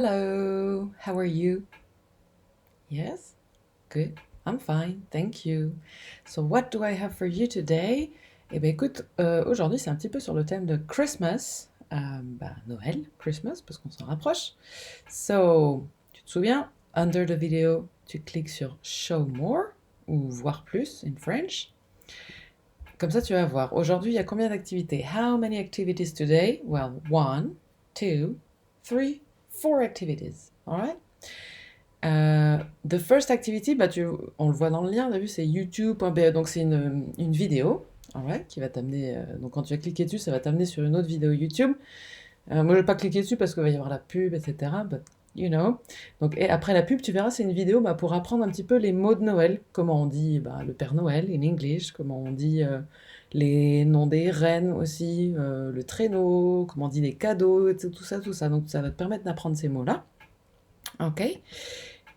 Hello, how are you? Yes? Good. I'm fine, thank you. So what do I have for you today? Eh bien écoute, aujourd'hui c'est un petit peu sur le thème de Christmas, Noël, Christmas, parce qu'on s'en rapproche. So, tu te souviens, under the video, tu cliques sur Show More, ou Voir plus in French. Comme ça tu vas voir. Aujourd'hui il y a combien d'activités? How many activities today? Well, 1, 2, 3, 4 activities. Alright? The first activity, on le voit dans le lien, t'as vu, c'est youtube.be, donc c'est une vidéo, alright, qui va t'amener, donc quand tu vas cliquer dessus, ça va t'amener sur une autre vidéo YouTube. Moi, je vais pas cliquer dessus parce qu'il va y avoir la pub, etc., but you know. Donc, et après la pub, tu verras, c'est une vidéo pour apprendre un petit peu les mots de Noël, comment on dit le Père Noël in English, comment on dit les noms des reines aussi, le traîneau, comment on dit les cadeaux, tout ça, tout ça. Donc ça va te permettre d'apprendre ces mots-là. Ok.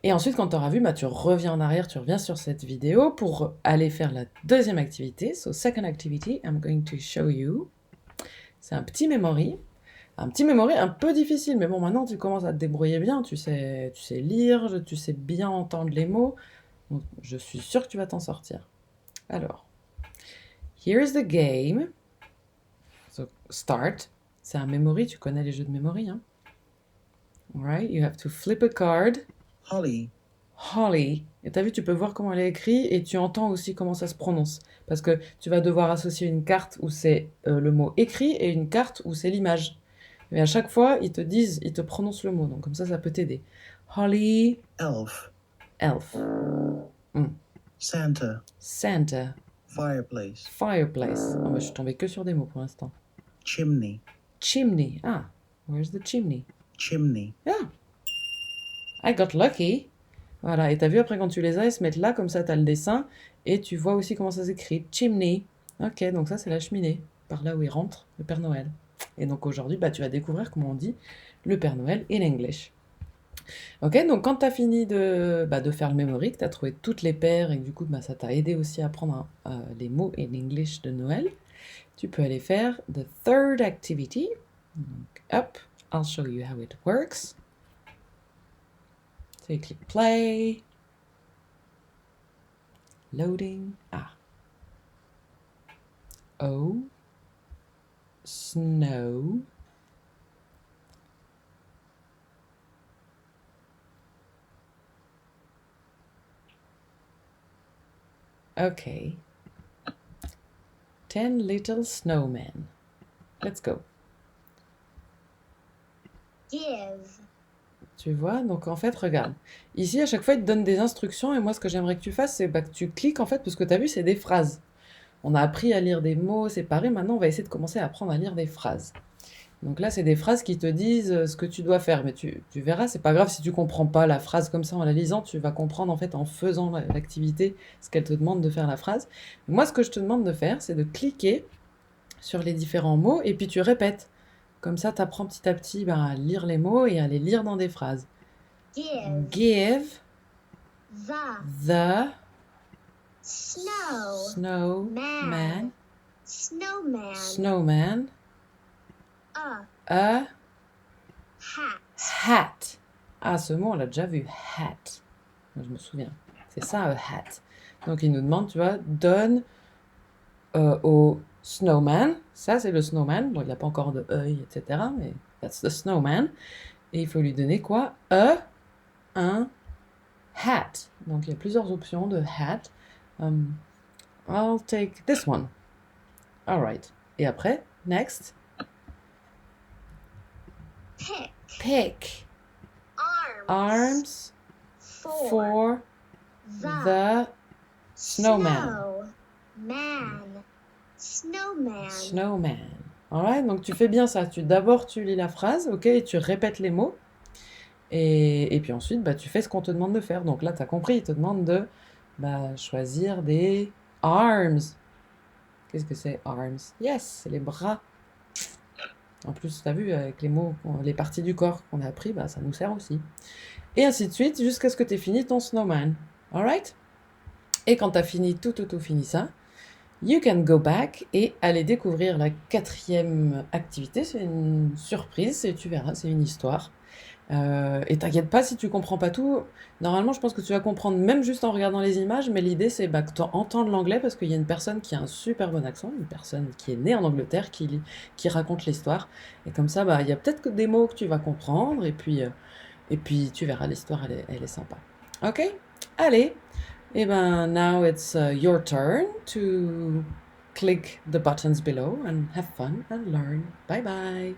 Et ensuite, quand tu auras vu, tu reviens en arrière, tu reviens sur cette vidéo pour aller faire la deuxième activité. So, second activity, I'm going to show you. C'est un petit memory. Un petit memory un peu difficile, mais bon, maintenant tu commences à te débrouiller bien. Tu sais lire, tu sais bien entendre les mots. Donc, je suis sûre que tu vas t'en sortir. Alors, here's the game. So, start. C'est un memory, tu connais les jeux de memory, hein? Alright, you have to flip a card. Holly. Holly. Et t'as vu, tu peux voir comment elle est écrite et tu entends aussi comment ça se prononce. Parce que tu vas devoir associer une carte où c'est le mot écrit et une carte où c'est l'image. Mais à chaque fois, ils te prononcent le mot. Donc comme ça peut t'aider. Holly. Elf. Elf. Santa. Santa. Fireplace. Fireplace. Oh, je suis tombée que sur des mots pour l'instant. Chimney. Chimney. Ah, where's the chimney? Chimney. Ah, I got lucky. Voilà, et t'as vu après quand tu les as, ils se mettent là, comme ça t'as le dessin, et tu vois aussi comment ça s'écrit. Chimney. Ok, donc ça c'est la cheminée, par là où il rentre le Père Noël. Et donc aujourd'hui, tu vas découvrir comment on dit le Père Noël in English. Ok, donc quand t'as fini de faire le memory, que t'as trouvé toutes les paires, et que du coup ça t'a aidé aussi à apprendre les mots in English de Noël, tu peux aller faire the third activity. Donc, hop, I'll show you how it works. So you click play. Loading. Ah. Oh. Snow. Okay. 10 little snowmen. Let's go. Give. Tu vois, donc en fait, regarde. Ici, à chaque fois, il te donne des instructions et moi, ce que j'aimerais que tu fasses, c'est que tu cliques en fait, parce que tu as vu, c'est des phrases. On a appris à lire des mots séparés, maintenant, on va essayer de commencer à apprendre à lire des phrases. Donc là, c'est des phrases qui te disent ce que tu dois faire, mais tu verras, c'est pas grave si tu comprends pas la phrase comme ça en la lisant, tu vas comprendre en fait en faisant l'activité ce qu'elle te demande de faire la phrase. Moi, ce que je te demande de faire, c'est de cliquer sur les différents mots et puis tu répètes. Comme ça, tu apprends petit à petit à lire les mots et à les lire dans des phrases. Give. Give the Snow. snowman Snowman. snowman A a hat. hat. Ah, ce mot, on l'a déjà vu. Hat. Je me souviens. C'est ça, a hat. Donc, il nous demande, tu vois, donne au snowman. Ça, c'est le snowman. Bon, il n'y a pas encore de œil, etc. Mais that's the snowman. Et il faut lui donner quoi? Un hat. Donc, il y a plusieurs options de hat. I'll take this one. All right. Et après, next. Pick. Pick. Arms. For the snowman. Snowman. Snowman. Alright, donc tu fais bien ça. D'abord, tu lis la phrase, ok, et tu répètes les mots. Et puis ensuite, tu fais ce qu'on te demande de faire. Donc là, tu as compris, il te demande de choisir des arms. Qu'est-ce que c'est, arms? Yes, c'est les bras. En plus, tu as vu, avec les mots, les parties du corps qu'on a appris, ça nous sert aussi. Et ainsi de suite, jusqu'à ce que tu aies fini ton snowman. Alright? Et quand tu as fini tout fini ça, you can go back et aller découvrir la quatrième activité. C'est une surprise, tu verras, c'est une histoire. Et t'inquiète pas si tu comprends pas tout. Normalement, je pense que tu vas comprendre même juste en regardant les images, mais l'idée c'est bah, que tu entendes l'anglais parce qu'il y a une personne qui a un super bon accent, une personne qui est née en Angleterre, qui raconte l'histoire. Et comme ça, bah, il y a peut-être que des mots que tu vas comprendre, et puis tu verras, l'histoire elle est sympa. Ok? Allez, et ben now it's your turn to click the buttons below and have fun and learn. Bye bye!